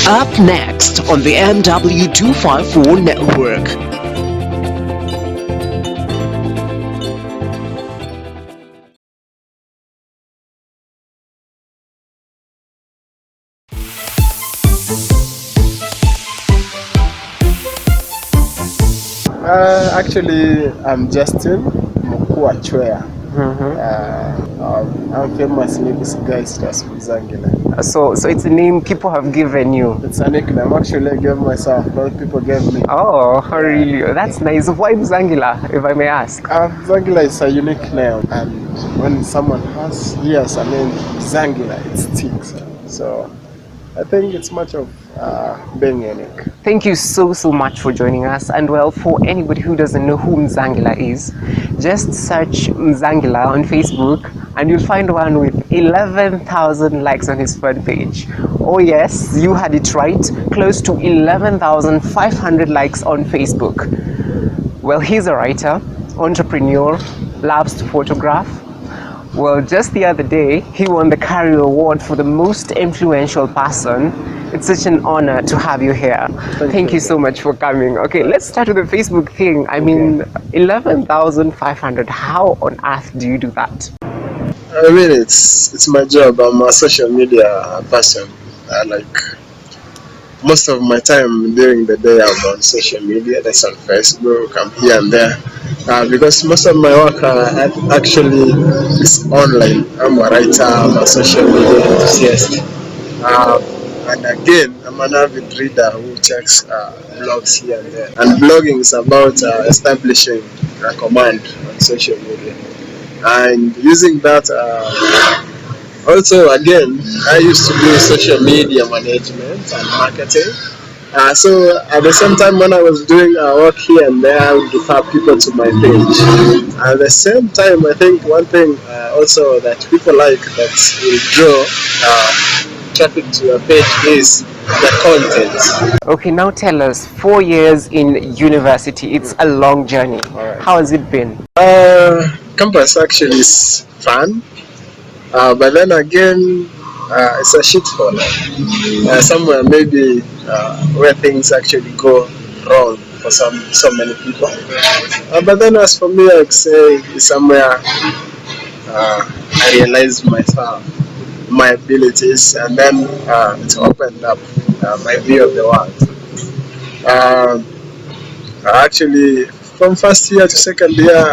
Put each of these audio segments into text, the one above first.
Up next on the NW254 network. Actually, I'm Justin Mkuachwea. I'm famously disguised as MZANGILA. So it's a name people have given you? It's a nickname. Actually, I gave myself, not people gave me. Oh, really? That's nice. Why MZANGILA, if I may ask? MZANGILA is a unique name, and when someone hears a name MZANGILA, it sticks. So I think it's much of being unique. Thank you so much for joining us. And well, for anybody who doesn't know who MZANGILA is, just search MZANGILA on Facebook and you'll find one with 11,000 likes on his front page. Oh yes, you had it right, close to 11,500 likes on Facebook. Well, he's a writer, entrepreneur, loves to photograph. Well, just the other day, he won the Career Award for the most influential person. It's such an honor to have you here. Thank you so much for coming. Okay, let's start with the Facebook thing. I mean, 11,500, how on earth do you do that? I mean, it's my job. I'm a social media person. Most of my time during the day, I'm on social media. That's on Facebook. I'm here and there. Because most of my work actually is online. I'm a writer, I'm a social media enthusiast. And again, I'm an avid reader who checks blogs here and there. And blogging is about establishing a command on social media. And using that, also again, I used to do social media management and marketing. So at the same time when I was doing work here and there, I would refer people to my page. At the same time, I think one thing also that people like that will draw traffic to your page is the content. Okay, now tell us, 4 years in university, it's a long journey. Right. How has it been? Campus actually is fun, but then again, it's a shithole. Somewhere maybe where things actually go wrong for so many people. But then as for me, I'd say it's somewhere I realized myself, my abilities, and then it opened up my view of the world. Actually, from first year to second year,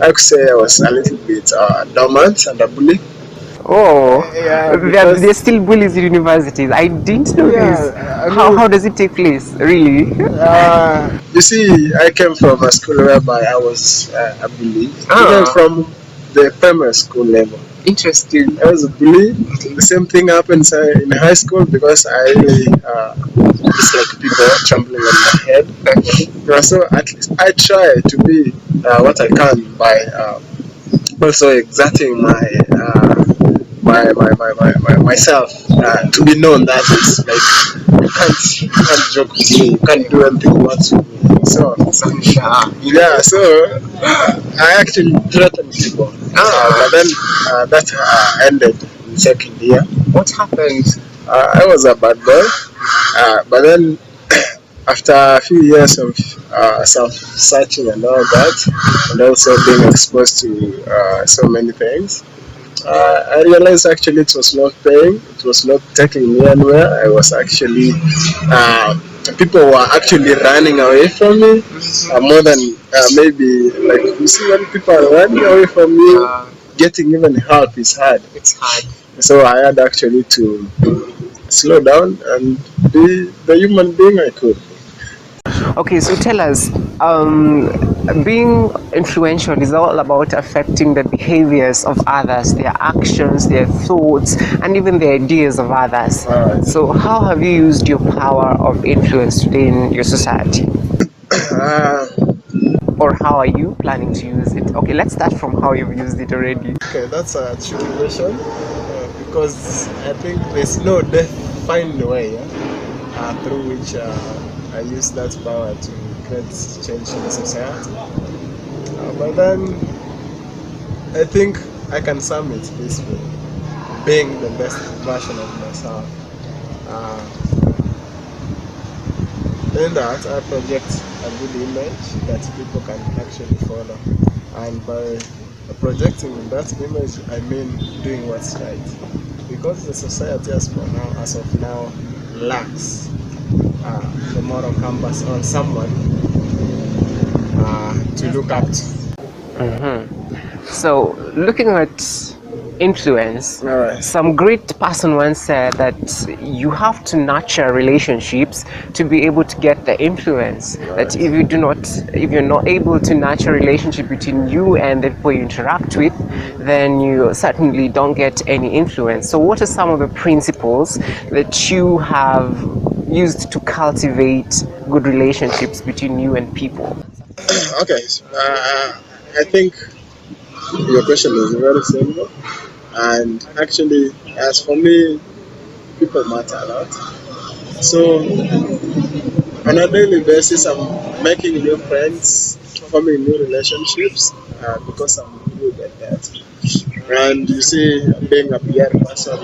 I could say I was a little bit dormant and a bully. Oh, Yeah, there's still bullies in universities. I didn't know this. I mean, How does it take place, really? you see, I came from a school whereby I was a bully, even from the primary school level. Interesting. I was a bully. The same thing happens in high school because I really dislike people trampling on my head. So at least I try to be what I can by also exerting myself to be known that it's like you can't joke with me, you can't do anything you want to me. So yeah, so I actually threatened people. But then that ended in second year. What happened? I was a bad boy, but then after a few years of self-searching and all that, and also being exposed to so many things, I realized actually it was not paying, it was not taking me anywhere. I was actually, people were actually running away from me more than maybe, like, you see, when people are running away from you, getting even help is hard. It's hard. So I had actually to slow down and be the human being I could. Okay, so tell us, being influential is all about affecting the behaviors of others, their actions, their thoughts, and even the ideas of others. Alright. So how have you used your power of influence today in your society? Or how are you planning to use it? Okay, let's start from how you've used it already. Okay, that's a tricky question because I think there's no defined way through which I use that power to create change in the society. But then I think I can sum it this way: being the best version of myself. In that, I project a good image that people can actually follow, and by projecting that image, I mean doing what's right, because the society as of now, lacks the moral compass on someone to look up to. So, looking at influence, Alright. some great person once said that you have to nurture relationships to be able to get the influence. That if you're not able to nurture a relationship between you and the people you interact with, then you certainly don't get any influence. So, what are some of the principles that you have used to cultivate good relationships between you and people? Okay, I think your question is very simple, and actually, as for me, people matter a lot. So, on a daily basis, I'm making new friends, forming new relationships, because I'm good at that. And you see, being a PR person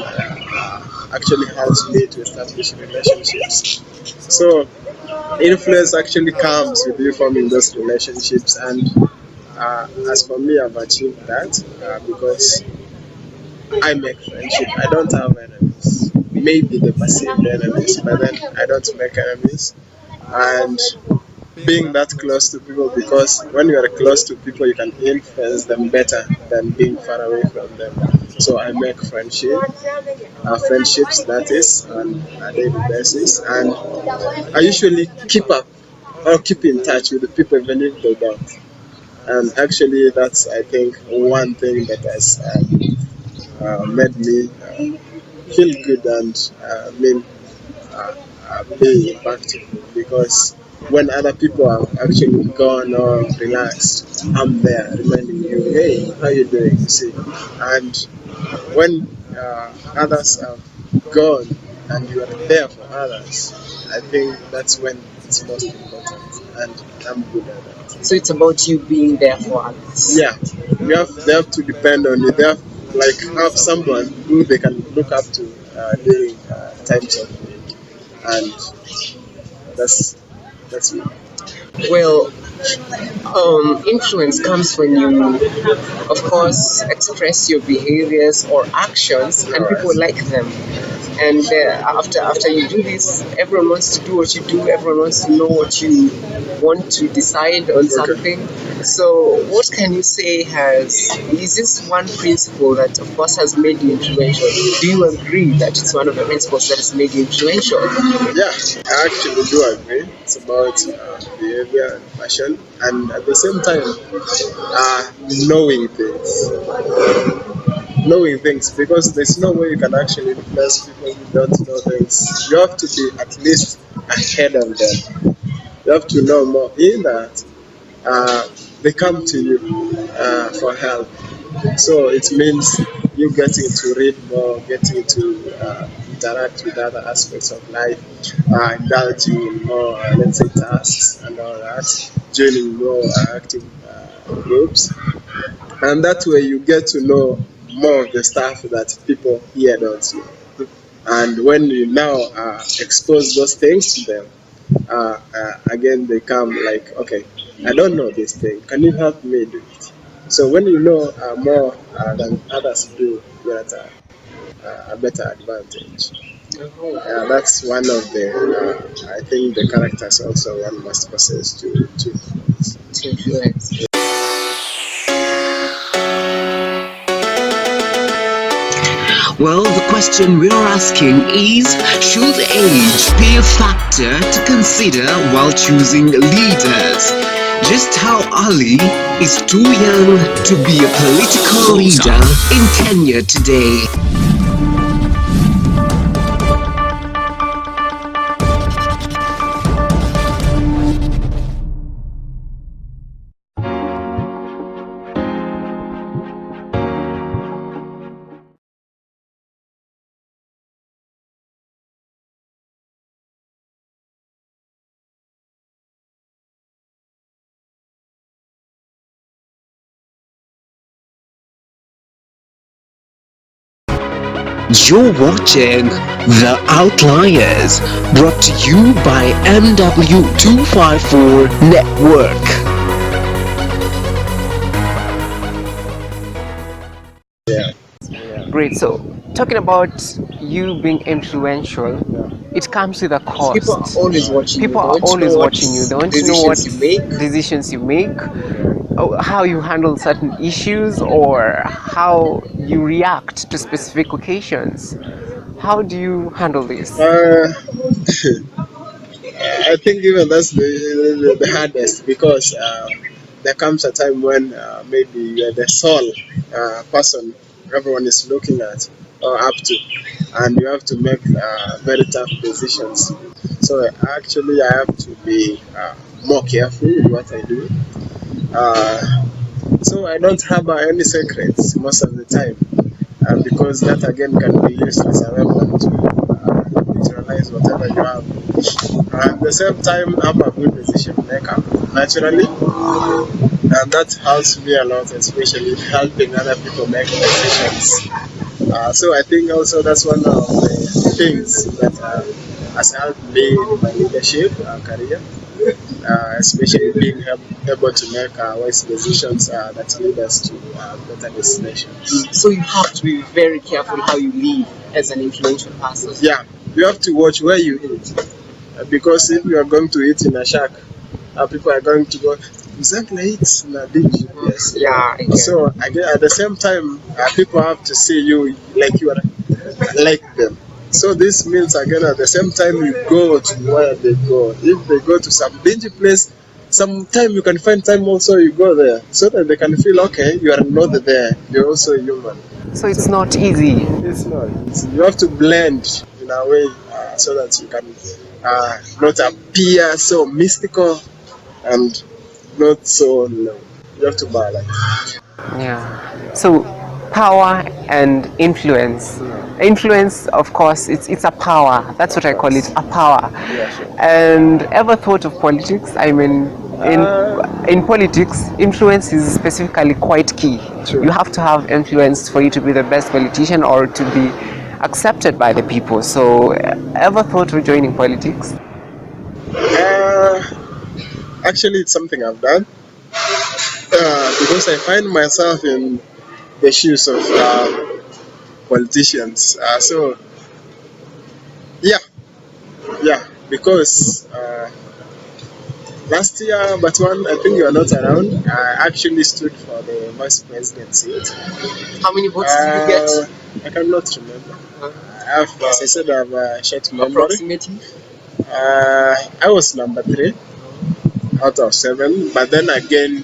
actually helps me to establish relationships. So, influence actually comes with you forming those relationships, and as for me, I've achieved that because I make friendship. I don't have enemies. Maybe the perceived enemies, but then I don't make enemies. And being that close to people, because when you are close to people, you can influence them better than being far away from them. So I make friendships that is on a daily basis, and I usually keep up or keep in touch with the people even if they don't. And actually, that's I think one thing that has made me feel good and be impactful, because when other people are actually gone or relaxed, I'm there reminding you, hey, how you doing? You see, and when others have gone and you are there for others, I think that's when it's most important, and I'm good at that. So it's about you being there for others. Yeah, they have to depend on you. They have have someone who they can look up to during times of need, and that's it. Well, influence comes when you, of course, express your behaviors or actions, and people Alright. like them. And after you do this, everyone wants to do what you do. Everyone wants to know what you want to decide on Okay. something. So, what can you say is this one principle that, of course, has made you influential? Do you agree that it's one of the principles that has made you influential? Yeah, I actually do agree. It's about behavior and passion, and at the same time, knowing things. Knowing things, because there's no way you can actually influence people who don't know things. You have to be at least ahead of them. You have to know more. In that, they come to you for help. So it means you getting to read more, getting to interact with other aspects of life, indulging in more, let's say, tasks and all that, joining more active groups. And that way you get to know more of the stuff that people here don't know. And when you now expose those things to them, again they come like, okay, I don't know this thing. Can you help me do it? So when you know more than others do, you're at a better advantage. That's one of the, I think, the characters also one must possess to influence. To influence. Well, the question we're asking is, should age be a factor to consider while choosing leaders? Just how Ali is too young to be a political leader in Kenya today? You're watching The Outliers, brought to you by MW254 Network. Great. So, talking about you being influential, it comes with a cost. People are always watching People you. are They want to always know what watching you. They want to know what decisions you make. decisions you make, how you handle certain issues, or how you react to specific occasions. How do you handle this? I think even that's the hardest because there comes a time when maybe you're the sole person everyone is looking at or up to, and you have to make very tough decisions. So actually, I have to be more careful in what I do. So I don't harbor any secrets most of the time because that again can be used as a weapon to neutralize whatever you have. At the same time, I'm a good decision maker naturally, and that helps me a lot, especially helping other people make decisions. So I think also that's one of the things that has helped me in my leadership career, especially being able to make wise decisions that lead us to better destinations. So you have to be very careful how you live as an influential person. Yeah, you have to watch where you eat because if you are going to eat in a shack, people are going to go, MZANGILA eats in a dingy place. Yeah, I get So again, at the same time, people have to see you like you are like them. So this means again at the same time you go to where they go. If they go to some dingy place, sometime you can find time also you go there so that they can feel okay, you are not there, you're also human. So it's not easy. It's not. You have to blend in a way so that you can not appear so mystical and not so low. You have to balance. Yeah. So power and influence. Influence, of course, it's a power. That's what I call it, a power. Yeah, sure. And ever thought of politics? I mean, in politics, influence is specifically quite key. True. You have to have influence for you to be the best politician or to be accepted by the people. So, ever thought of joining politics? Actually, it's something I've done because I find myself in the shoes of politicians. So, yeah, yeah, because last year, but one, I think you are not around. I actually stood for the vice president seat. How many votes did you get? I cannot remember. I have, as I said, I have a short memory. Approximately? I was number 3 out of 7, but then again,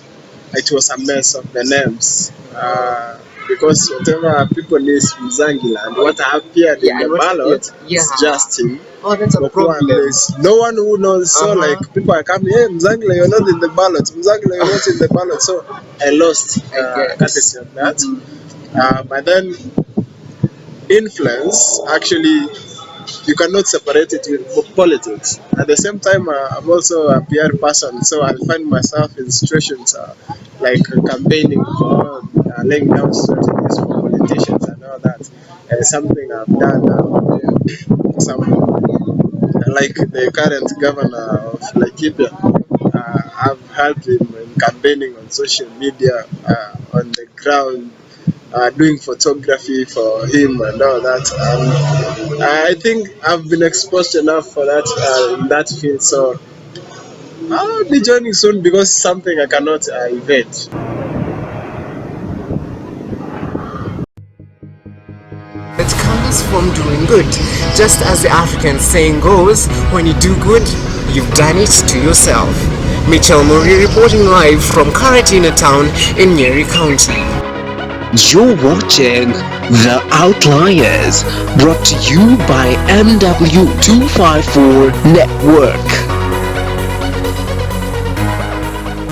it was a mess of the names. Because whatever people is MZANGILA and what appeared in the ballot is just him. Oh, that's a And problem. there's no one who knows. So like people are coming, hey MZANGILA, you're not in the ballot. MZANGILA, you're not in the ballot. So I lost courtesy of that. But then influence actually you cannot separate it with politics. At the same time, I'm also a PR person, so I find myself in situations like campaigning for laying down strategies for politicians and all that. Something I've done. Some like the current governor of Laikipia. I've helped him in campaigning on social media, on the ground, doing photography for him and all that. I think I've been exposed enough for that in that field, so I'll be joining soon because it's something I cannot evade. It comes from doing good. Just as the African saying goes, when you do good, you've done it to yourself. Mitchell Murray reporting live from Karatina town in Nyeri County. You're watching The Outliers, brought to you by MW254 Network.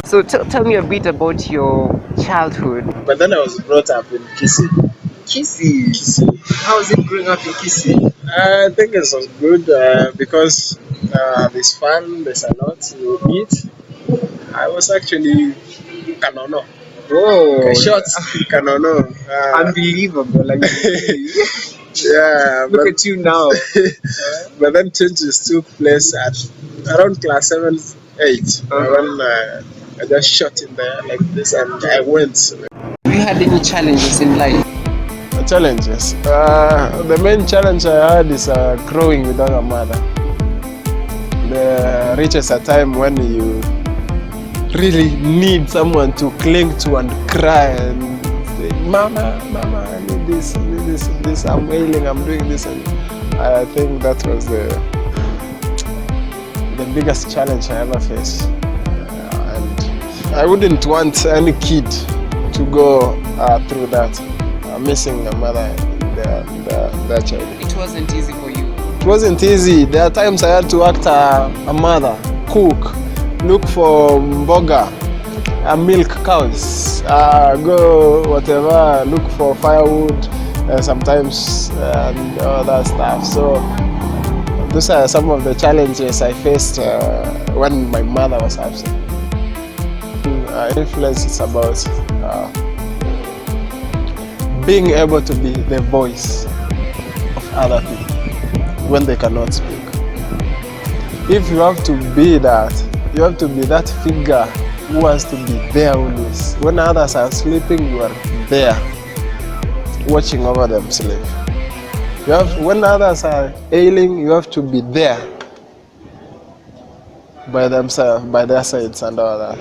So tell me a bit about your childhood. But then I was brought up in Kisii. Kisii. How is it growing up in Kisii? I think it was good because there's fun, there's a lot you eat. I was actually Kanono. Oh, Short Kanono. unbelievable. Like, Yeah, Look at you now. but then changes took place at around class 7, 8. When I just shot in there like this and I went. Have you had any challenges in life? Challenges. The main challenge I had is growing without a mother. There reaches a time when you really need someone to cling to and cry and say, Mama, I need this, I'm ailing, I'm doing this. And I think that was the biggest challenge I ever faced. And I wouldn't want any kid to go through that, missing a mother in their child. It wasn't easy for you. It wasn't easy. There are times I had to act a mother, cook, look for mboga, milk cows, go whatever, look for firewood, sometimes and all that stuff. So those are some of the challenges I faced when my mother was absent. Influence is about being able to be the voice of other people when they cannot speak. If you have to be that, you have to be that figure who has to be there always. When others are sleeping, you are there, watching over them sleep. When others are ailing, you have to be there by themselves, by their sides and all that.